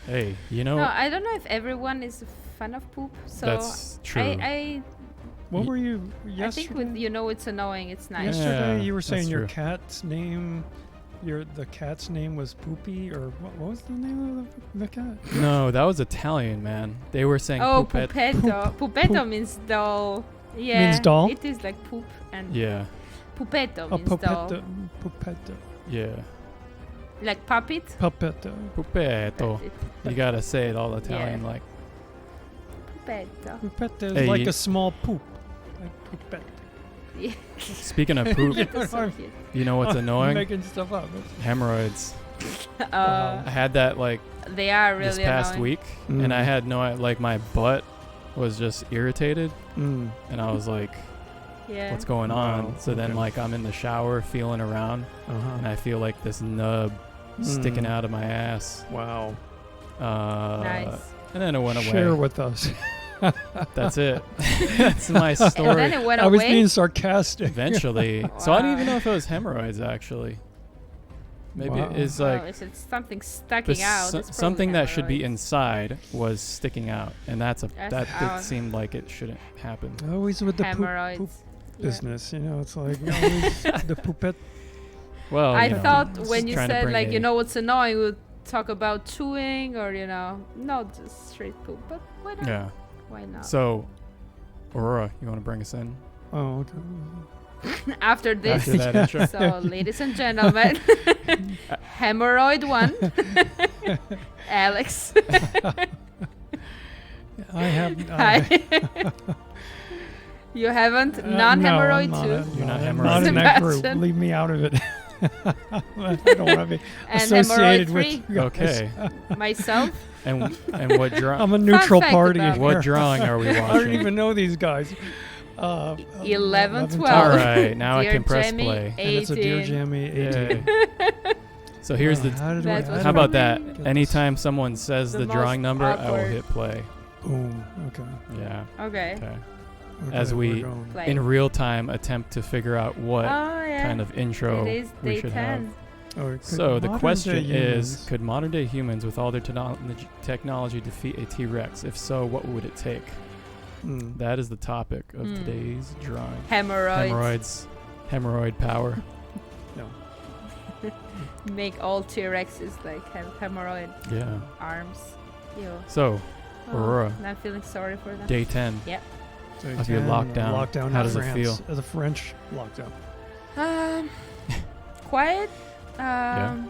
Hey, you know, No, I don't know if everyone is a fan of poop. So that's true. What were you I yesterday? think with it's annoying. It's nice. Yesterday Yeah, you were saying that's your true. cat's name. The cat's name was Poopy, or what was the name of the cat? No, that was Italian, man. They were saying Oh, poupette. pupetto. Pupetto means doll. Yeah. Means doll? It is like poop and Yeah, pupetto Oh, means doll. Pupetto. yeah. Like puppet. Pupetto. Puppetto. It- You gotta say it all Italian, like. Pupetto. Pupetto is Hey, like you- a small poop. Like Pupetto. Yeah. Speaking of poop, Pupetto's so cute. you know what's I'm annoying? making stuff up. Hemorrhoids. Uh, I had that like they are really this past annoying. week, and I Mm. had like my butt was just irritated, Mm. and I was like, Yeah. "What's going Wow, on?" So then okay. like I'm in the shower feeling around, and Uh-huh. I feel like this nub sticking Mm. out of my ass. Wow. Nice. And then it went away. Share with us. That's it. That's my And story. then it went I was away. being sarcastic. Eventually. So I don't even Wow. know if it was hemorrhoids actually. Maybe Wow. it's Oh, like if it's something the sticking out. it's probably something that should be hemorrhoids. inside was sticking out, and that out. it seemed like it shouldn't happen. Always with the Hemorrhoids. poop Yeah. business, it's like always the poopette. Well, I you know, thought just when you trying to said bring like a- what's annoying, we would talk about chewing or not just straight poop. But why not? Yeah. Why not? So, Aurora, you want to bring us in Oh, okay. After this, after that intro? so ladies and gentlemen, hemorrhoid one, Alex. I have. Hi. You haven't non-hemorrhoid no, too. You're not I'm hemorrhoid. Not in that group. Sebastian. Leave me out of it. I don't want to be And associated hemorrhoid with. free. you guys. Okay. Myself. and what drawing? I'm a neutral fact party. about here. What drawing are we I don't watching? even know these guys. 11, 12. All right, now I Dear can press Jamie, play. And it's a Dear 18. Jamie 18. Yay. So here's the. How did That's we, what's How about that? get this? Anytime someone says The the most drawing number, I will awkward. hit play. Boom. Okay. Yeah. Okay. Okay. Okay, As we're we- going. Play. In real time, attempt to figure out what Oh yeah. kind of intro It is we day should 10. have. Oh, could So the modern question day is, humans- could modern day humans with all their technology defeat a T-Rex? If so, what would it take? Mm. That is the topic of Hmm. today's drawing. Hemorrhoids. Hemorrhoid power. No. Make all T-Rexes like have hemorrhoid Yeah. arms. Ew. So, Oh, Aurora. I'm feeling sorry for them. day 10. So Of your 10, lockdown. Lockdown How in does it France. feel? The French lockdown. Quiet. Yeah.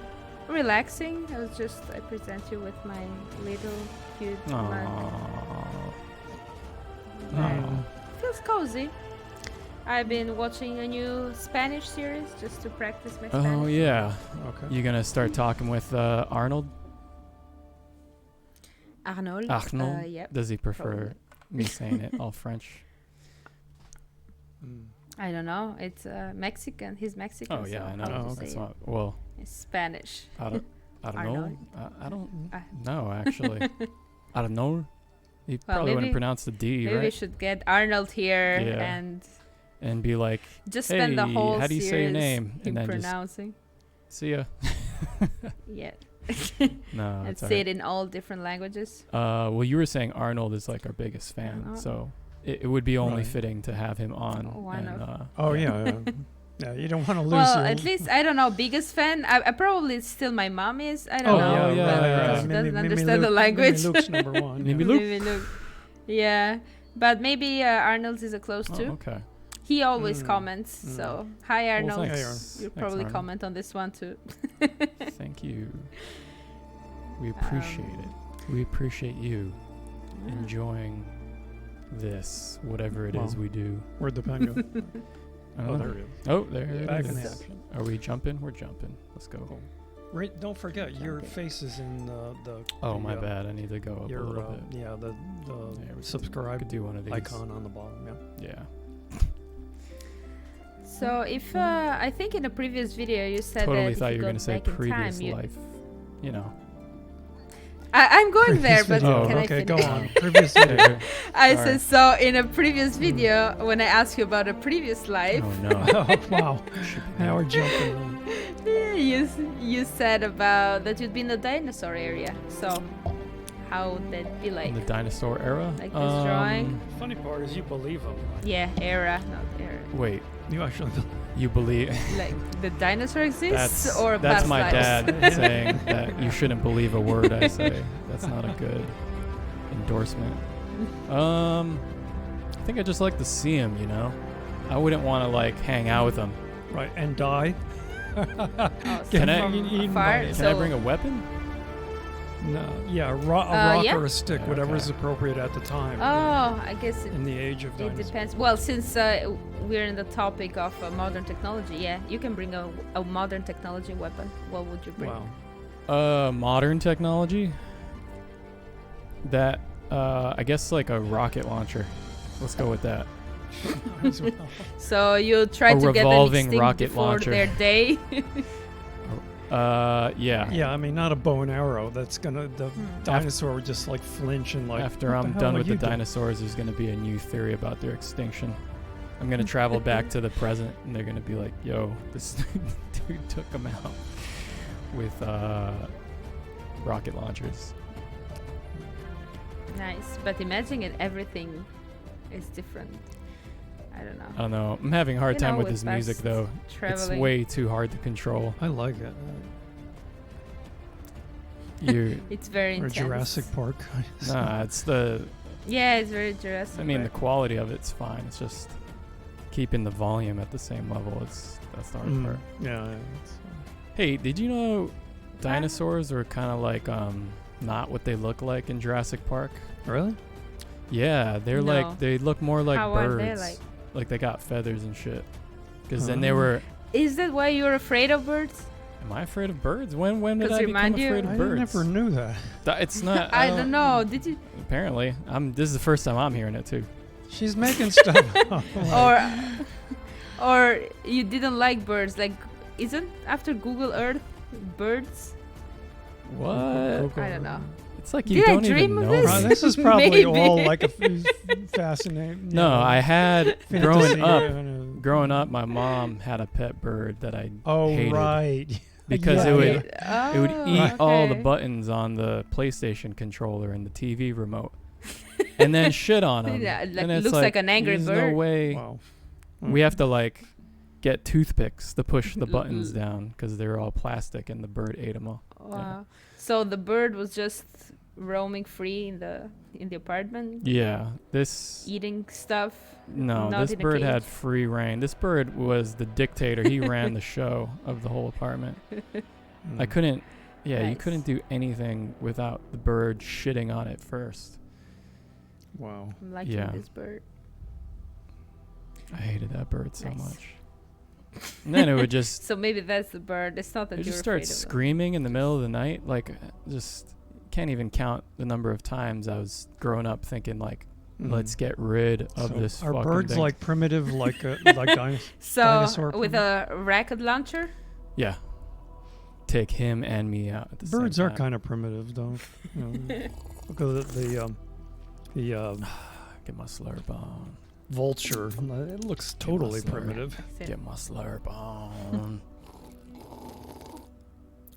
Relaxing. I present you with my little cute mug. Aww. Right. Aw. Feels cozy. I've been watching a new Spanish series just to practice my Oh Spanish. yeah. Okay. You gonna start talking with Arnold? Arnold. Arnold? Yep. Does he prefer probably. me saying it all French? Mm. I don't know. It's Mexican. He's Mexican. Oh yeah, so I know. how would you That's say it? not, well, It's Spanish. I don't know. Arnold. I don't Ah. know actually. I don't know. You Well, probably wouldn't maybe- pronounce the D, Maybe we right? should get Arnold here Yeah. and Be like, just spend the "Hey, whole how do you say your series name?" in And then just pronouncing. see ya. Yeah. No, And it's say alright. it in all different languages. Well, you were saying Arnold is like our biggest fan, Oh. so it would be only Right. fitting to have him on. Oh, why and, not? Oh yeah. Yeah, you don't want to lose. Well, your- at least I don't know. Biggest fan. I probably still my mom is. I don't Oh, know. yeah, but yeah. because she Maybe- doesn't maybe understand the Luke- language. Maybe Luke's number one. Maybe yeah. Luke. Maybe Luke. Yeah, but maybe Arnold's is a close Oh, too. okay. He always Mm. comments. Mm. So hi Well, Arnold. thanks. You'll Thanks, probably Arnold. comment on this one too. Thank you. We appreciate it. We appreciate you Yeah. enjoying this, whatever it is Wow. we do. Where'd the pen go? I don't Oh, know. there it is. Oh, there it Back is. in action. Are we jumping? We're jumping. Let's go. Cool. Right, don't forget your Jumping. face is in the Oh, the, my bad. I need to go up Your a little bit. yeah, the Yeah, we subscribe could do one of these. icon on the bottom. Yeah. Yeah. So if I think in a previous video you said Totally that thought if you were go going to say back in previous time, life. You know. I'm going there, but video. can I okay, finish? go on. Previous video. Okay. I Sorry. said so in a previous video when I asked you about a previous life. Oh, no. Oh, wow. Should be Now there. we're jumping. You said about that you'd been in the dinosaur area. So how would that be like? In the dinosaur era? Like this drawing? Funny part is you believe them. Yeah, era, not era. Wait, You actually you believe... Like the dinosaur exists or That's past my lives? dad saying that you shouldn't believe a word I say. That's not a good endorsement. I think I just like to see him, you know? I wouldn't want to, like, hang out with him. right and die. Oh, so Can I- from Eaten afar, by- Can so I bring a weapon? No, yeah, a rock yeah. or a stick, Yeah, whatever okay. is appropriate at the time. Oh, I guess In the age of it dinosaurs. depends. Well, since we're in the topic of modern technology, yeah, you can bring a modern technology weapon. What would you bring? Wow. Modern technology? That, I guess like a rocket launcher. Let's go with that. As well. So you try A to get them revolving extinct rocket before launcher. their day. Yeah. Yeah, I mean, not a bow and arrow. That's gonna the dinosaur would just like flinch and like. After "What I'm the done hell with are the you doing?" dinosaurs, there's going to be a new theory about their extinction. I'm going to travel back to the present, and they're going to be like, yo, this dude took them out with rocket launchers. Nice, but imagine it, everything is different. I don't know. I don't know. I'm having a hard You time know, with with this music, fast though. Traveling. It's way too hard to control. I like it. You, It's very Or intense. Jurassic Park. nah, it's the. Yeah, it's very Jurassic. I mean, the Park. quality of it's fine. It's just keeping the volume at the same level. That's the hard part. Yeah. It's, Hey, did you know dinosaurs are kind of like not what they look like in Jurassic Park? really? Yeah, they're No. like they look more like How birds. are they like? Like they got feathers and shit. Because then they Oh. were. Is that why you're afraid of birds? Am I afraid of birds? When did 'Cause I become remind you- afraid of I birds? never knew that. It's not. I don't know. Did you? Apparently, this is the first time I'm hearing it too. She's making stuff up. Or you didn't like birds? Like, isn't after Google Earth birds? What? Google. I don't know. It's like you Did I don't dream even of know. this? Wow, me. this is probably Maybe. all like a fascinating. No, I had fantasy, growing up. My mom had a pet bird that I Oh hated right. because Yeah, it would yeah. it would Oh, eat all the okay. buttons on the PlayStation controller and the TV remote, and then shit on them. Yeah, like, and it's looks like an angry there's bird. no way Wow. we have to like get toothpicks to push the buttons down because they're all plastic and the bird ate them all. Wow. So the bird was just roaming free in the apartment, Yeah, this eating stuff. no, not this in a bird had cage. free reign. This bird was the dictator. He ran the show of the whole apartment. I couldn't. Yeah, you Nice. couldn't do anything without the bird shitting on it first. Wow. I'm liking Yeah. this bird. I hated that bird so Nice. much. And then it would just So maybe that's the bird. It's not that it you're just afraid starts of them. screaming in the middle of the night. Like just can't even count the number of times I was growing up thinking like, let's get rid of So this. Are fucking birds thing. like primitive, like dinosaurs? So dinosaur with a rocket launcher. Yeah. Take him and me out at the Birds same are time. kind of primitive, though. You know, because the Get my slurp on. vulture, it looks totally slur. primitive. Get my slurp on.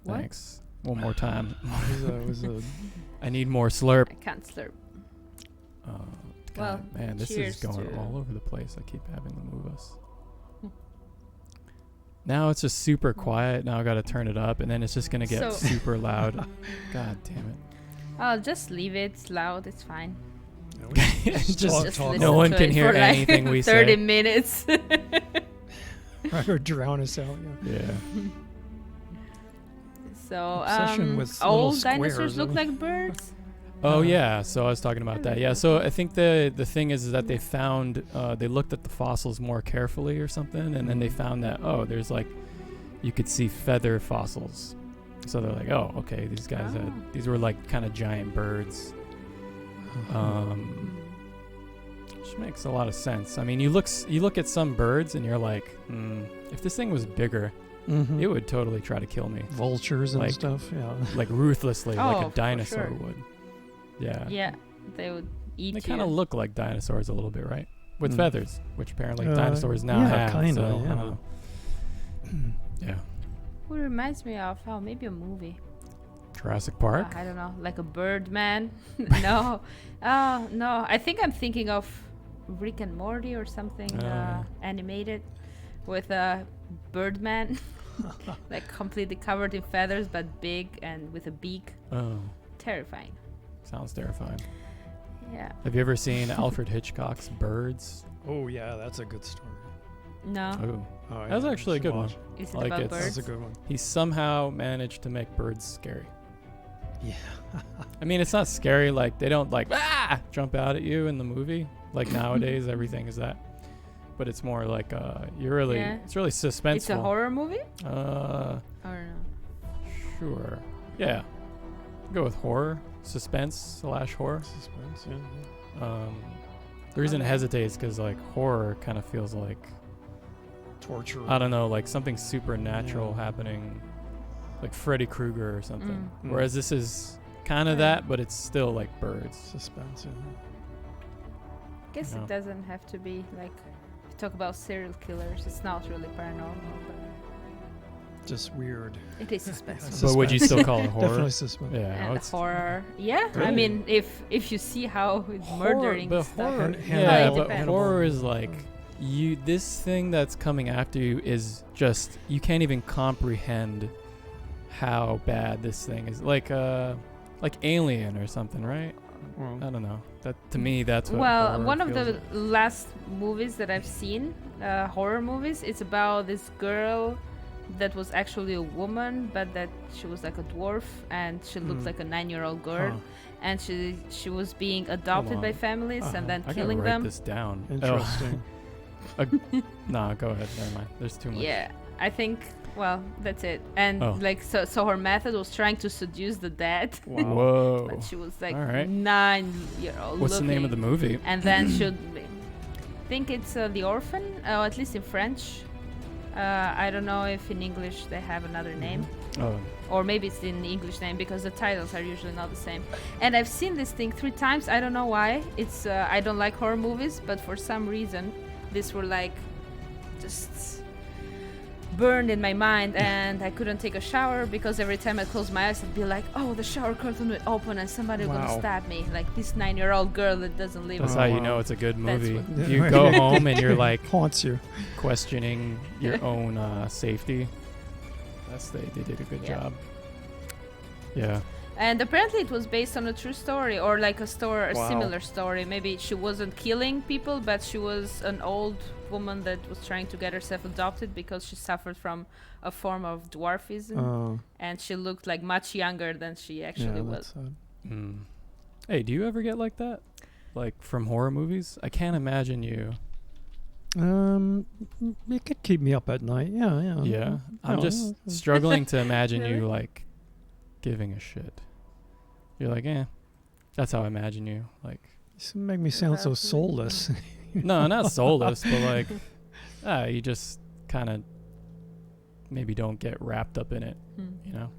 What? Thanks. One more time. It was a I need more slurp. I can't slurp. Oh, Well, God, man, this is cheers going to- all over the place. I keep having to move us. Now it's just super quiet. Now I got to turn it up, and then it's just gonna get So- super loud. God damn it! I'll just leave it. It's loud. It's fine. Just talk, Just talk listen no all- one to can it hear for like anything we 30 say. minutes. or drown us out. Yeah. Yeah. So Obsession with little old squares, dinosaurs look huh? like birds. Oh yeah. So I was talking about that. Yeah. So I think the thing is that they found they looked at the fossils more carefully or something, and then they found that there's like you could see feather fossils. So they're like, oh, okay, these guys these were like kind of giant birds. Which makes a lot of sense. I mean, you look at some birds and you're like, if this thing was bigger, Mhm. it would totally try to kill me, Vultures and like- stuff. Yeah. like ruthlessly, like Oh, a for dinosaur sure. would. Yeah. Yeah, they would eat They you. kind of look like dinosaurs a little bit, right? With Mm. feathers, which apparently Uh, dinosaurs now yeah, have. kinda, so, I yeah. don't know. Yeah. What reminds me of? Oh, maybe a movie. Jurassic Park? I don't know, like a Birdman. No. Oh, no. I think I'm thinking of Rick and Morty or something animated with a Birdman. Like completely covered in feathers but big and with a beak. Oh, Terrifying. sounds terrifying. Yeah. Have you ever seen Alfred Hitchcock's Birds? Oh yeah, that's a good story. No. Oh, Oh, yeah, that's you actually a should good watch. one. Is it Like about it's- birds? That's a good one. He somehow managed to make birds scary. Yeah. I mean, it's not scary. Like they don't like jump out at you in the movie. Like nowadays, everything is that. But it's more like you're really Yeah. it's really suspenseful. It's a horror movie? Uh, Or no? sure. Yeah. Go with horror, suspense/horror. Suspense. Yeah. The reason I Okay. hesitate is because like horror kind of feels like Torture. I don't know, like something supernatural Yeah. happening, like Freddy Krueger or something. Mm. Whereas this is kind of Yeah. that, but it's still like birds. Suspense. Yeah. Guess No. it doesn't have to be like if you talk about serial killers. It's not really paranormal, but Just weird. it is suspense. But would you still call it horror? Definitely suspense. Yeah, And it's horror. Yeah, I Really? mean, if you see how it's murdering but stuff. horror, Hand- yeah, It but depends. horror is like you. This thing that's coming after you is just you can't even comprehend how bad this thing is. Like Alien or something, right? Well, I don't know. That to me, that's what. Well, horror one of feels the like. last movies that I've seen, horror movies, it's about this girl that was actually a woman, but that she was like a dwarf and she looked Hmm. like a 9-year-old girl, Huh. and she was being adopted by on. families Uh-huh. and then I gotta killing write them. this down. interesting. Nah, go ahead. Never mind. There's too much. Yeah, I think. Well, that's it. And Oh. like so her method was trying to seduce the dead. Wow. Whoa. But she was like All right. 9-year-old. What's the name of the movie? And then should think it's The Orphan, at least in French. I don't know if in English they have another name, Oh, or maybe it's in the English name because the titles are usually not the same. And I've seen this thing 3 times. I don't know why. It's I don't like horror movies, but for some reason, these were like just burned in my mind, and I couldn't take a shower because every time I close my eyes, I'd be like, "Oh, the shower curtain will open and somebody will Wow. gonna stab me." Like this 9-year-old girl that doesn't live. that's Oh, how you wow. know it's a good That's movie. what- You go home and you're like Haunts you. questioning your own safety. They did a good Yeah. job. Yeah. And apparently it was based on a true story, or like a Wow. similar story. Maybe she wasn't killing people, but she was an old woman that was trying to get herself adopted because she suffered from a form of dwarfism, and she looked like much younger than she actually yeah, was. that's sad. Mm. Hey, do you ever get like that? Like from horror movies? I can't imagine you. It could keep me up at night. Yeah. Yeah. I'm No, just no, struggling to imagine you Really? like giving a shit. You're like, that's how I imagine you. Like, You make me sound so Exactly. soulless. no, not soulless, but like, you just kind of maybe don't get wrapped up in it, Hmm. you know?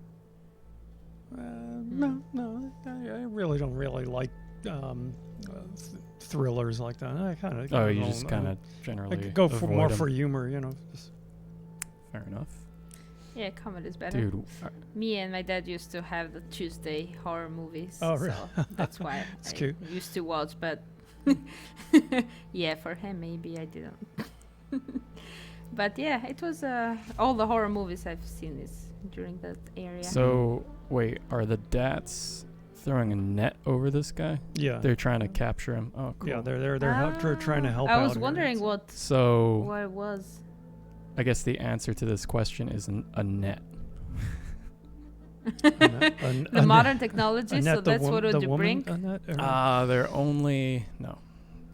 No, I really don't really like thrillers like that. I kind of. Oh, you just kind of I generally could go for avoid more 'em. for humor, you know. Just, Fair enough. Yeah, comedy is better. Dude, Me and my dad used to have the Tuesday horror movies, Oh, really? so that's why That's I cute. used to watch. But yeah, for him maybe I didn't. But yeah, it was all the horror movies I've seen is during that area. so wait, are the Dats throwing a net over this guy? yeah. They're trying to capture him. Oh, cool. Yeah, they're trying to help out. I was here. wondering It's- what So it was. I guess the answer to this question is a net. The modern technology, so Annette, the that's wom- what the would you woman, bring? Annette, or- They're only no.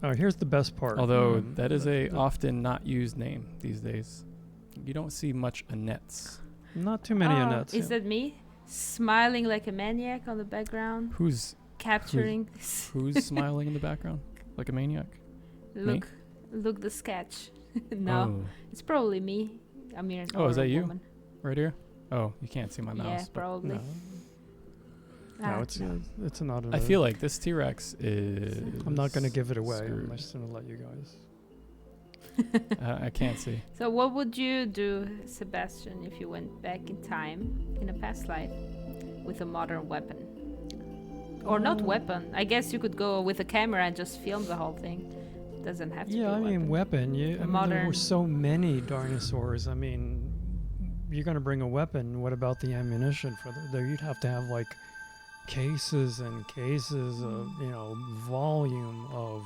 oh, here's the best part. Although Mm. that is a The- often not used name these days. You don't see much Annettes. Not too many Annettes. Is that me? Smiling like a maniac on the background, Who's capturing this. who's smiling in the background like a maniac? Look the sketch. No, Oh, it's probably me. I mean, Oh, is or a that you? woman. right here. Oh, you can't see my mouse. Yeah, but probably. No, Ah, it's not. I feel like this T-Rex is. I'm not going to give it away. screwed. I'm just going to let you guys. I can't see. So, what would you do, Sebastian, if you went back in time in a past life with a modern weapon. Or not weapon. I guess you could go with a camera and just film the whole thing. Doesn't have to be Yeah, a I mean, weapon. I mean, there were so many dinosaurs. I mean, you're going to bring a weapon. What about the ammunition for there? You'd have to have like cases and cases of, volume of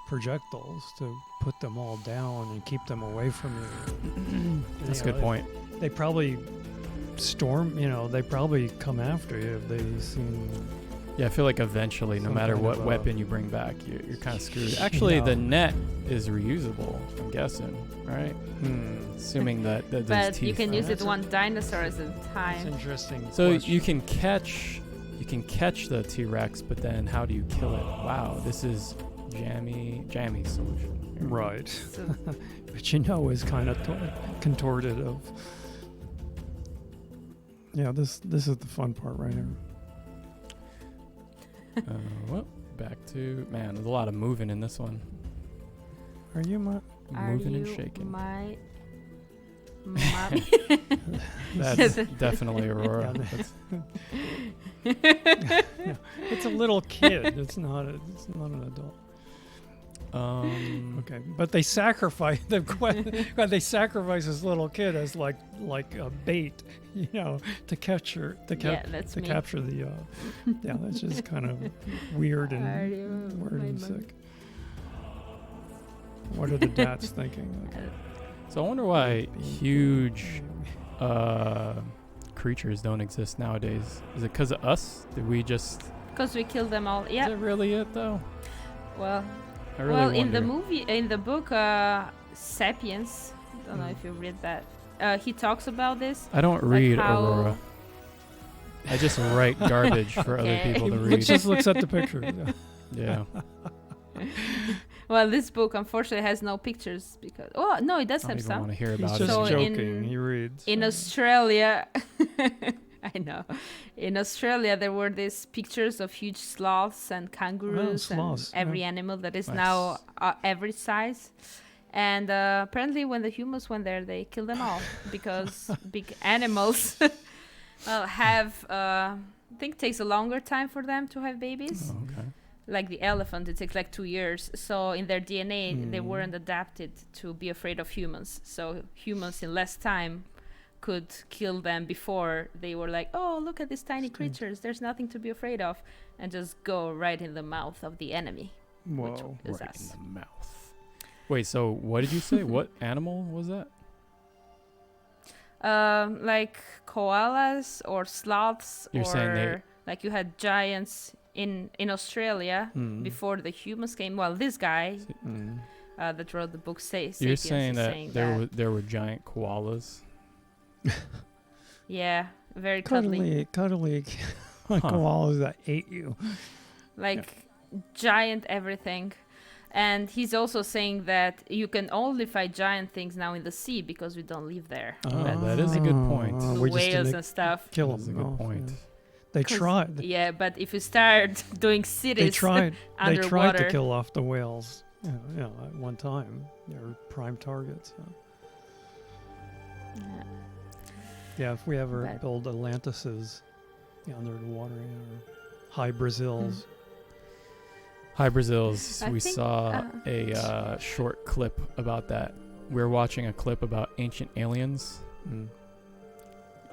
projectiles to put them all down and keep them away from you. That's a good point. They probably they probably come after you if they seen. Yeah, I feel like eventually, no Some matter kind what of, weapon you bring back, you're kind of screwed. Actually, the net is reusable, I'm guessing, right? Assuming that there's But teeth. you can use That's it one dinosaur at a That's time. interesting. So question. you can catch the T-Rex, but then how do you kill it? Wow, this is jammy solution. Right. So, But is kind of contorted of. Yeah, this is the fun part right here. Well, back to there's a lot of moving in this one. Are you Moving and shaking. My That's definitely Aurora. It's a little kid. It's not an adult. Okay, but they sacrifice they sacrifice this little kid as like a bait, to capture capture the. Yeah, that's just kind of weird and sick. What are the dads thinking? So I wonder why huge creatures don't exist nowadays. Is it because of us? Did we just? Because we killed them all. Yeah. Is it really it though? Well. I really in the wonder. in the book *Sapiens*, don't know if you read that. He talks about this. I don't read Aurora. I just write garbage for other Okay. people to read. Just looks at the picture. Yeah. Well, this book unfortunately has no pictures because it does I don't have even some. want to hear He's about just it. So joking. He reads. In Australia, I know. In Australia, there were these pictures of huge sloths and kangaroos sloths, and every yeah. animal that is Nice. now average size. And apparently, when the humans went there, they killed them all because big animals have. I think takes a longer time for them to have babies. Oh, okay. Like the elephant, it takes like 2 years. So in their DNA, they weren't adapted to be afraid of humans. So humans in less time could kill them before they were like, oh, look at these tiny creatures. There's nothing to be afraid of. And just go right in the mouth of the enemy. Whoa. Which is Right us. in the mouth. Wait, so what did you say? What animal was that? Like koalas or sloths. You're saying they- like you had giants in Australia before the humans came. Well, this guy that wrote the book Sapiens You're is saying that saying there were giant koalas? Yeah, very cuddly. Cuddly koalas that ate you. Like giant everything. And he's also saying that you can only fight giant things now in the sea because we don't live there. That is a good point. The we just whales didn't and stuff. kill That's a them. good point. They 'Cause- tried. Yeah, but if you start doing cities They tried. They tried underwater, to kill off the whales. At one time, they were prime targets. Yeah. Yeah, if we ever But- build Atlantises under the water, or high Brazils. Hi, Brazils. I We think, saw a short clip about that. We were watching a clip about ancient aliens.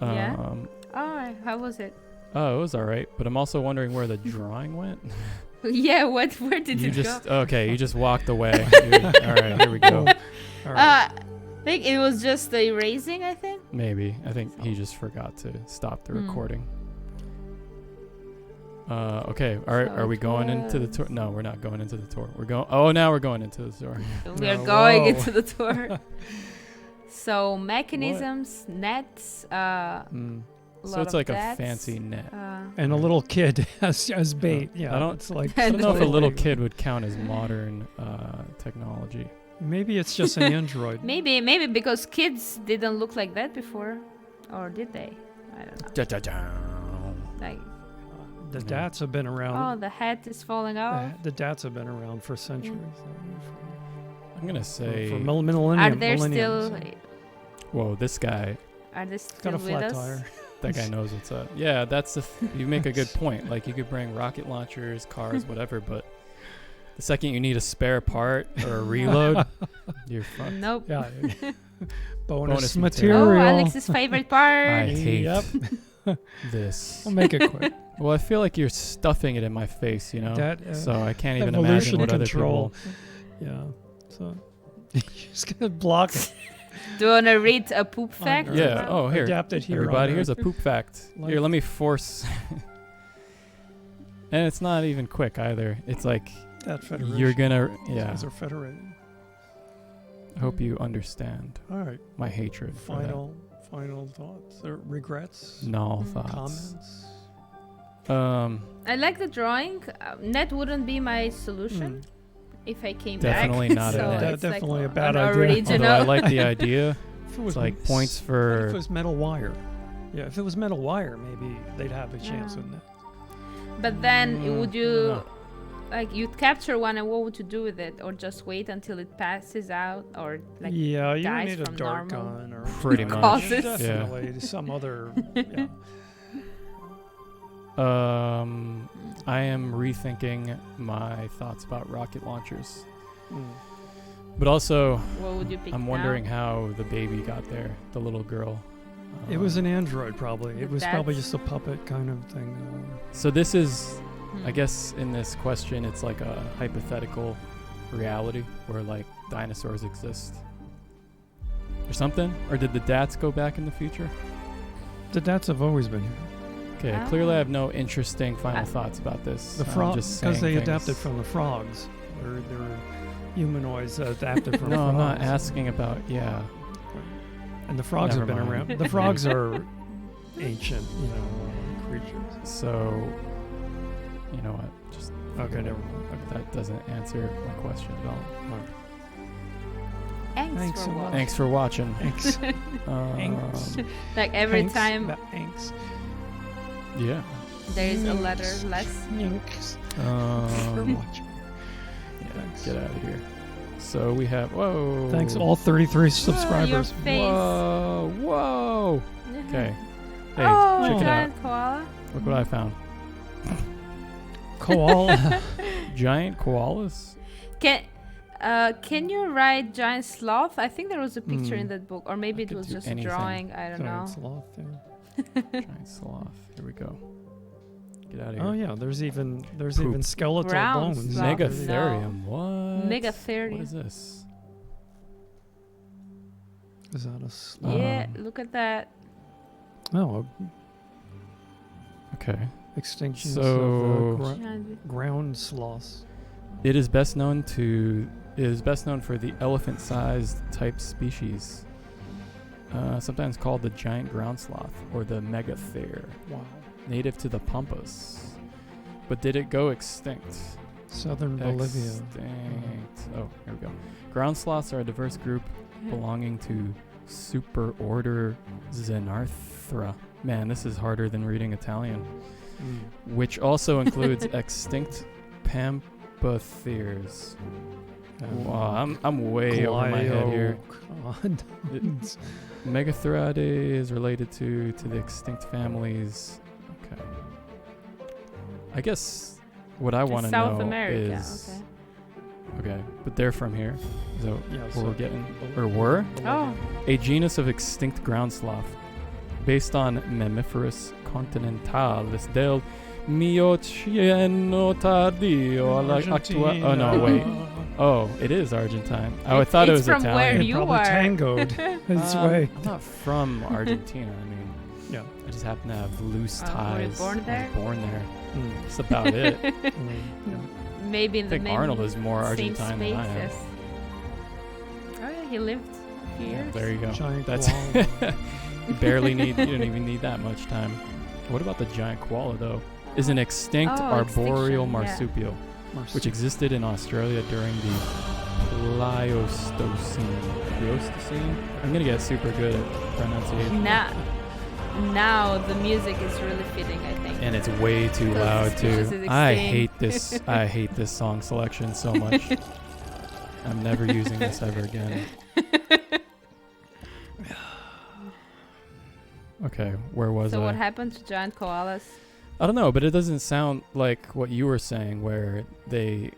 Yeah? Um, Oh, how was it? Oh, it was all right. But I'm also wondering where the drawing went. Yeah, where did You it just go? okay. You just walked away. All right, here we go. All right. I think it was just the erasing, I think. Maybe I think he just forgot to stop the recording. Okay. Are we going into the tour? No, we're not going into the tour. We're going. Oh, now we're going into the tour. We are No, going whoa. into the tour. So mechanisms, nets, So it's like a fancy net. And a little kid as bait. Yeah, I don't- It's like I don't know if a little totally- kid would count as modern technology. Maybe it's just an android. Maybe because kids didn't look like that before, or did they? I don't know. Like, The dats have been around. oh, the hat is falling off. The dats have been around for centuries. I'm gonna say. For millennium. Are they millenniums. still? Whoa, this guy. Are they Got still a with flat us? tire. That guy knows what's up. Yeah, that's you make a good point. Like, you could bring rocket launchers, cars, whatever, but the second you need a spare part or a reload, you're fucked. Nope. Yeah. Bonus Oh, material. Alex's favorite part. I hate Yep. this. We'll make it quick. Well, I feel like you're stuffing it in my face, you know? That, So I can't even evolution imagine what other control. people... Yeah. So you're just gonna block it. Do you want to read a poop fact? Earth. Yeah. Oh, here. Adapted here. Everybody, on here's a Earth. poop fact. Like- Here, let me force... And it's not even quick either. It's like, That federation. you're gonna... These Yeah. guys are federated. I hope you understand All right. my hatred for Final thoughts or regrets? that. No thoughts. Comments? I like the drawing. Net wouldn't be my solution if I came Definitely back. not so a net. it's Definitely like a bad an idea. Original. Although I like the idea. If it It's like points for... If it was metal wire. Yeah, if it was metal wire, maybe they'd have a chance Yeah. in that. But then would you no. like you'd capture one and what would you do with it, or just wait until it passes out, or like Yeah, you dies need a from dart normal gun or Pretty much. causes? Definitely some other. Yeah. I am rethinking my thoughts about rocket launchers. Mm. But also, what would you pick? I'm now? wondering how the baby got there, the little girl. It was an android, probably. It was probably That's- just a puppet kind of thing. So this is, Hmm. I guess in this question, it's like a hypothetical reality where like dinosaurs exist. Or something? Or did the Dats go back in the future? The Dats have always been here. Okay, clearly I have no interesting final thoughts about this. The I'm frogs, just because they saying adapted things. from the frogs. They're humanoids adapted from No, frogs. I'm not asking about, yeah. And the frogs Never have been mind. around. The frogs are ancient, creatures. So, you know what? Just Okay, never mind. that doesn't answer my question at all. Thanks Thanks for so much. watching. Thanks for watching. Thanks. Um, Like every Thanks. time Thanks. yeah. there is a letter less. Thanks for Um, watching. yeah, get out of here. So we have, whoa. Thanks all 33 subscribers. Your face. Whoa, whoa. Okay. Hey, Oh, check it out. giant koala. Look what I found. Koala. Giant koalas? Can you write giant sloth? I think there was a picture Hmm. in that book, or maybe I it could was do just anything. a drawing. I don't know. Giant sloth there. Giant sloth. Here we go. Get out of here. Oh yeah, there's even Poop. skeletal Ground bones. sloth. Megatherium. What? Megatherium. What is this? Is that a sloth? Yeah, look at that. Oh, Okay. extinctions So- of Giant- ground sloths. It is best known for the elephant-sized type species, sometimes called the giant ground sloth or the megathere, Wow. native to the Pampas. But did it go extinct? Southern Bolivia. Extinct. Oh, here we go. Ground sloths are a diverse group belonging to superorder Xenarthra. Man, this is harder than reading Italian. Which also includes extinct pampatheres. Wow, I'm way over my head here. Glioconds. Megatheridae is related to the extinct families. Okay. I guess what I want to know South America. is Okay. okay, but they're from here. Is that Yeah, what so- we're getting? Or were? Oh, A genus of extinct ground sloth, based on Mammiferus continentalis del Mioceno tardio alla actua. Oh no, wait. Oh, it is Argentine. Oh, I thought it It's was from where Italian. It you probably are. tangoed its way. I'm not from Argentina. I mean, Yeah. I just happen to have loose Were you ties. born there? I was born there. Mm. That's about it. Yeah. maybe in I the think Arnold is more same Argentine than I am. spaces. Oh yeah, he lived a few Yeah, years. there you go. Giant That's koala. you barely need. You don't even need that much time. What about the giant koala though? Is an extinct Oh, arboreal extinction, yeah. marsupial, which existed in Australia during the Pleistocene. Pleistocene? I'm gonna get super good at pronunciation. Now the music is really fitting, I think. And it's way too Because loud the species too. is I extinct. hate this. I hate this song selection so much. I'm never using this ever again. Okay, where was So I? what happened to giant koalas? I don't know, but it doesn't sound like what you were saying where they...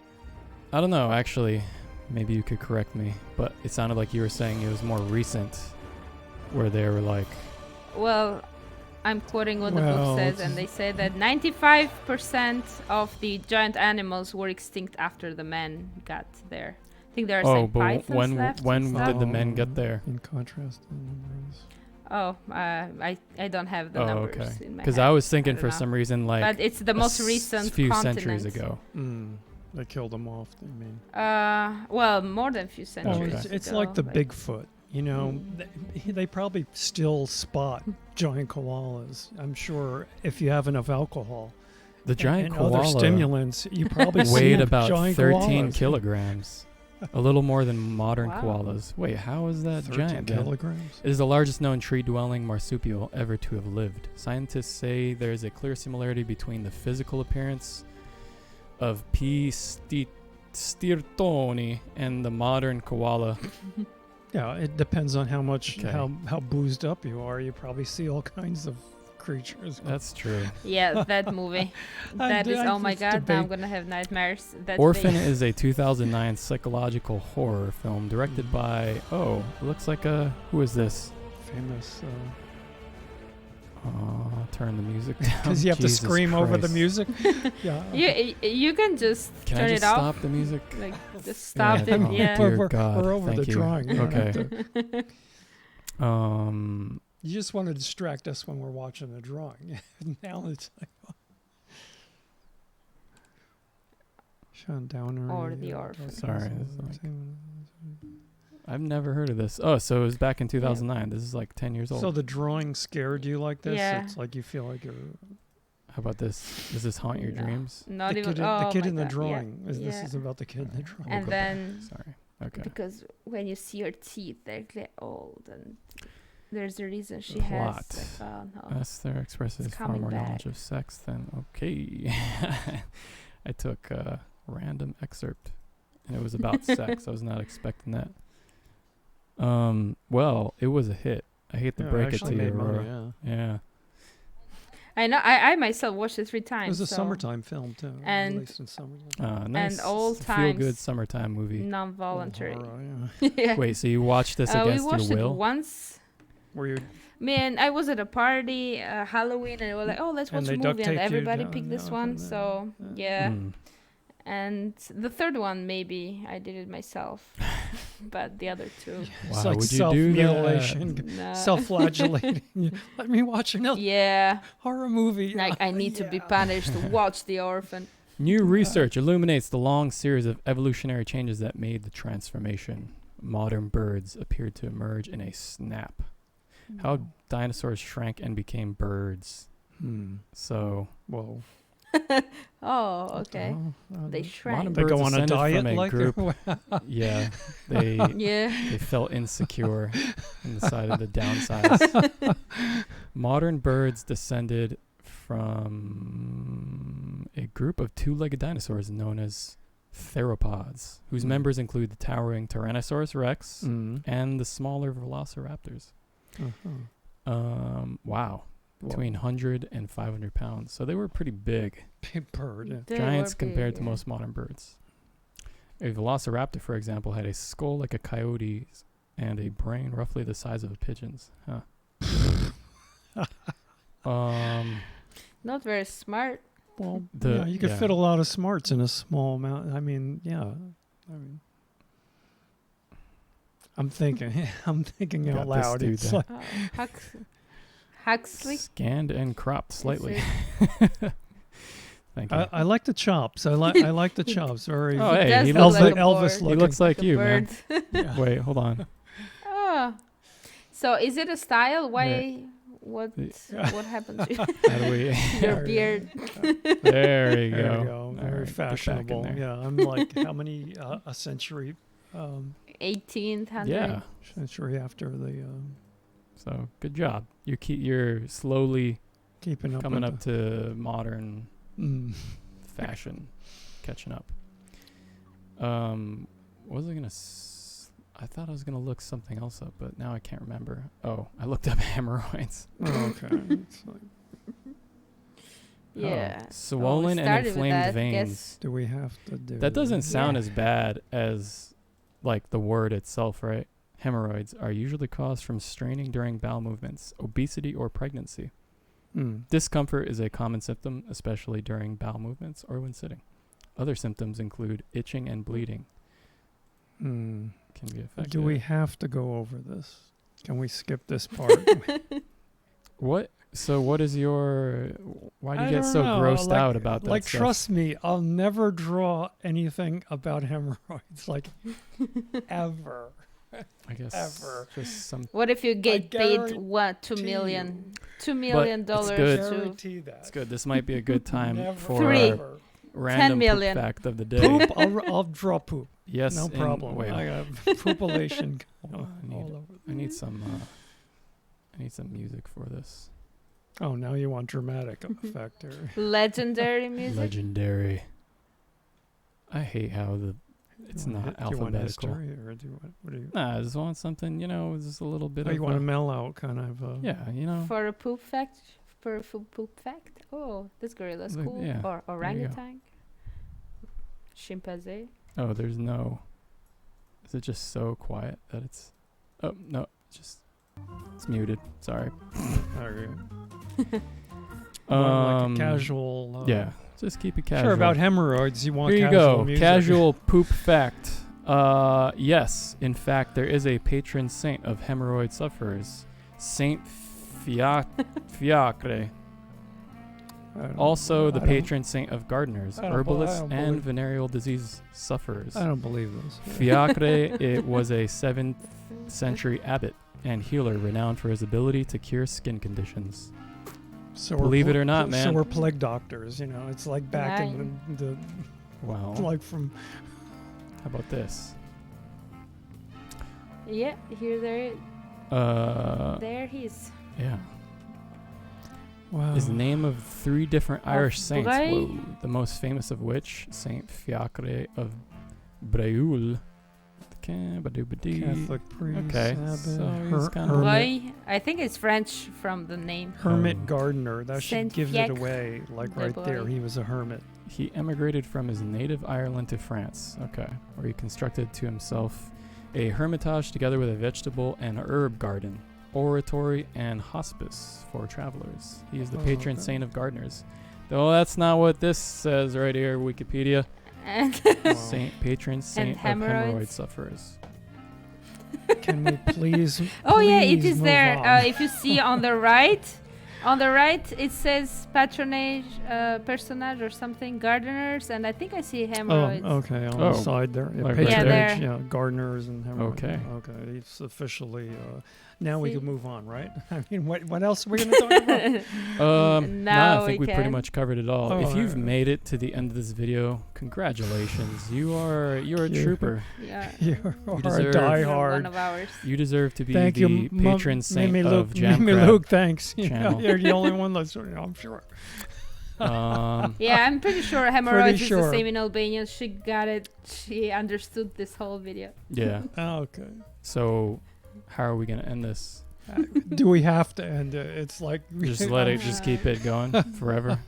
I don't know, actually. Maybe you could correct me. But it sounded like you were saying it was more recent where they were like... Well, I'm quoting what the book says, and they say that 95% of the giant animals were extinct after the men got there. I think there are some pythons when left. when and did the men get there? In contrast to the numbers. Oh, I don't have the numbers okay. in my Because head. I was thinking don't for know. some reason like But it's the most recent few continent. centuries ago. They killed them off, I mean. Well, more than a few Oh, centuries it's ago, like the Bigfoot. You know, they probably still spot giant koalas. I'm sure if you have enough alcohol The giant and koala other stimulants, you probably see weighed about giant 13 koalas. kilograms. A little more than modern Wow. koalas. Wait, how is that 13 giant then? kilograms. It is the largest known tree-dwelling marsupial ever to have lived. Scientists say there is a clear similarity between the physical appearance of P. stirtoni and the modern koala. Yeah, it depends on how much Okay. how boozed up you are. You probably see all kinds of creatures. That's true. Yeah, that movie. That is, oh my god, now I'm gonna have nightmares. That Orphan face. is a 2009 psychological horror film directed by, it looks like who is this? Famous. Turn the music down. Because you have Jesus to scream over the Christ. music. Yeah. You can just Can turn I just it off. stop the music? Like just stop Yeah. it. Oh, Yeah. dear We're God. over Thank the you. drawing. Yeah. Okay. You just want to distract us when we're watching the drawing. Now it's like Sean Downer. Or the orphan. Sorry, it's I've never heard of this. Oh, so it was back in 2009. This is like 10 years old. So the drawing scared you like this? Yeah. It's like you feel like you're How about this? Does this haunt your No. dreams? Not the even. kid, Oh the kid my in the God, drawing. Yeah. This yeah. is about the kid in the drawing. And then Sorry. Okay. because when you see her teeth, they're old, and there's a reason she Plot. has. Like, oh no. Esther expresses It's far coming more back. knowledge of sex than okay. I took a random excerpt, and it was about sex. I was not expecting that. Well, it was a hit. I hate to break it to you, Aurora. Yeah. I know. I myself watched it 3 times. It was a so summertime film too. And- Released in summertime. Nice. all Feel times good summertime movie. non-voluntary. Horror, yeah. Yeah. Wait, so you watched this we against watched your it will? once. Were you? Man, I was at a party, Halloween, and we were like, "Oh, let's And watch they a duct movie," and taped you everybody down, picked this down one. from there. So Yeah. yeah, Mm. and the third one maybe I did it myself, but the other 2, It's Wow, like would you do self-mutilation, no. self-flagellating. Let me watch another Yeah, horror movie. like I need to be punished to watch The Orphan. New research illuminates the long series of evolutionary changes that made the transformation. Modern birds appeared to emerge in a snap. How dinosaurs shrank and became birds. So Whoa. Oh, okay. They modern shrank. They birds go on a descended diet from a like group. Yeah, they Yeah. they felt insecure and decided to downsize. Modern birds descended from a group of 2-legged dinosaurs known as theropods, whose members include the towering Tyrannosaurus rex and the smaller velociraptors. Wow. Between 100 and 500 pounds. So they were pretty big. Big bird. Yeah. They Giants were compared big, to yeah. most modern birds. A velociraptor, for example, had a skull like a coyote's and a brain roughly the size of a pigeon's. Huh. Not very smart. Well, yeah, you could fit a lot of smarts in a small amount. I mean, yeah. I mean, I'm thinking Got out loud. this It's dude like, Huxley. Scanned and cropped slightly. Thank you. I like the chops. I like the chops. Very Oh, hey, does he look looks like like a Elvis bird. he looking. looks like The you, bird. man. Yeah. Wait, hold on. Oh. So is it a style? Why? Yeah. What? Yeah. What happened to How do we? your beard? There you There go. you go. All Very right, get back in fashionable. there. Yeah, I'm like how many a century 1800. Yeah. century after the So good job. You're slowly keeping up coming with up to modern the, fashion, catching up. What was I gonna? I thought I was gonna look something else up, but now I can't remember. Oh, I looked up hemorrhoids. Oh, okay. It's like, Yeah. Swollen we and started with inflamed that, veins. guess. do we have to do That doesn't sound Yeah. as bad as like the word itself, right? Hemorrhoids are usually caused from straining during bowel movements, obesity, or pregnancy. Discomfort is a common symptom, especially during bowel movements or when sitting. Other symptoms include itching and bleeding. Can be affected. Do we have to go over this? Can we skip this part? What? So what is your... Why do you I get don't so know, grossed like- out about that Like, stuff? trust me, I'll never draw anything about hemorrhoids, like, ever. I guess ever. just some... What if you get paid guarantee what? $2 million? $2 million it's good. to Guarantee that. It's good. This might be a good time Never, for Three. our random poop million. fact of the day. Poop, I'll draw poop. Yes. No and- problem. Wait, I got poopulation hold on, all over. I need some music for this. Oh, now you want dramatic effect here. legendary music. Legendary. I hate how it's Do you want not do you want alphabetical. history, or do you want, what do you? Nah, I just want something, just a little bit Oh, of... you want a mellow kind of. yeah, For a poop fact? For a poop fact? Oh, this gorilla's Like, cool. yeah, Or you go. orangutan. Chimpanzee. Oh, there's no... Is it just so quiet that it's... Oh, no, it's muted. Sorry. There you go. Like a casual. Yeah, just keep it casual. Sure, about hemorrhoids, you want Here you casual go. music. Casual poop fact. Yes, in fact, there is a patron saint of hemorrhoid sufferers, Saint Fiacre. Also, the patron saint of gardeners, I don't herbalists, and believe- venereal disease sufferers. I don't believe this. Fiacre, it was a 7th century abbot and healer renowned for his ability to cure skin conditions. So Believe it or not, man. So we're plague doctors, It's like back in the Wow. like from. How about this? Yeah, here there he is. Yeah. Wow. Is the name of 3 different Irish saints. Bray. Whoa. The most famous of which, Saint Fiacre of Breuil. Catholic priest. Okay, abbot, so he's kinda- hermit, Roy, I think it's French from the name. hermit gardener. That Saint should give Fiacre it away. Like de right there, Bois. he was a hermit. He emigrated from his native Ireland to France, where he constructed to himself a hermitage together with a vegetable and herb garden, oratory, and hospice for travelers. He is the patron okay. saint of gardeners. Though that's not what this says right here, Wikipedia. And Patron saint of hemorrhoid hemorrhoids. sufferers. Can we please? oh yeah, it please is move there. on? If you see on the right, it says patronage, personage or something, gardeners, and I think I see Oh, hemorrhoids. okay, on Oh, the side there. like Patronage, right there. yeah, gardeners and hemorrhoids. Okay. Okay, it's officially. Now we See? can move on, right? I mean, what else are we going to talk about? Now I think we we pretty can. much covered it all. Oh, if you've yeah. made it to the end of this video, congratulations. You're a Yeah. trooper. Yeah. You are You a deserve- You're diehard. one of ours. You deserve to be Thank the you, patron saint Mimi of Luke. Jam Mimi Crab. Luke, thanks. channel. You're the only one that's. I'm sure. Yeah, I'm pretty sure hemorrhoids is sure. the same in Albania. She got it. She understood this whole video. Yeah. Okay. So, how are we gonna end this? Do we have to end it? It's like Just let it. Just keep it going forever.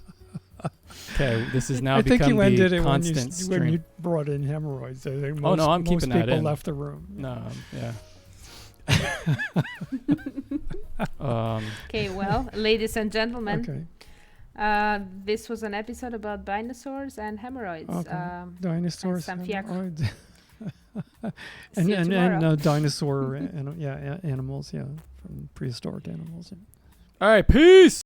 Okay. This is now I think become you ended the it when you, constant when stream. you brought in hemorrhoids. I think Oh, no, I'm most keeping that people in. left the room. No. Yeah. Okay, well, ladies and gentlemen, Okay. this was an episode about dinosaurs and hemorrhoids. Okay. Dinosaurs. some Fiacre. hemorrhoids. See you tomorrow. Dinosaur animals, yeah, from prehistoric animals. Yeah. All right. Peace.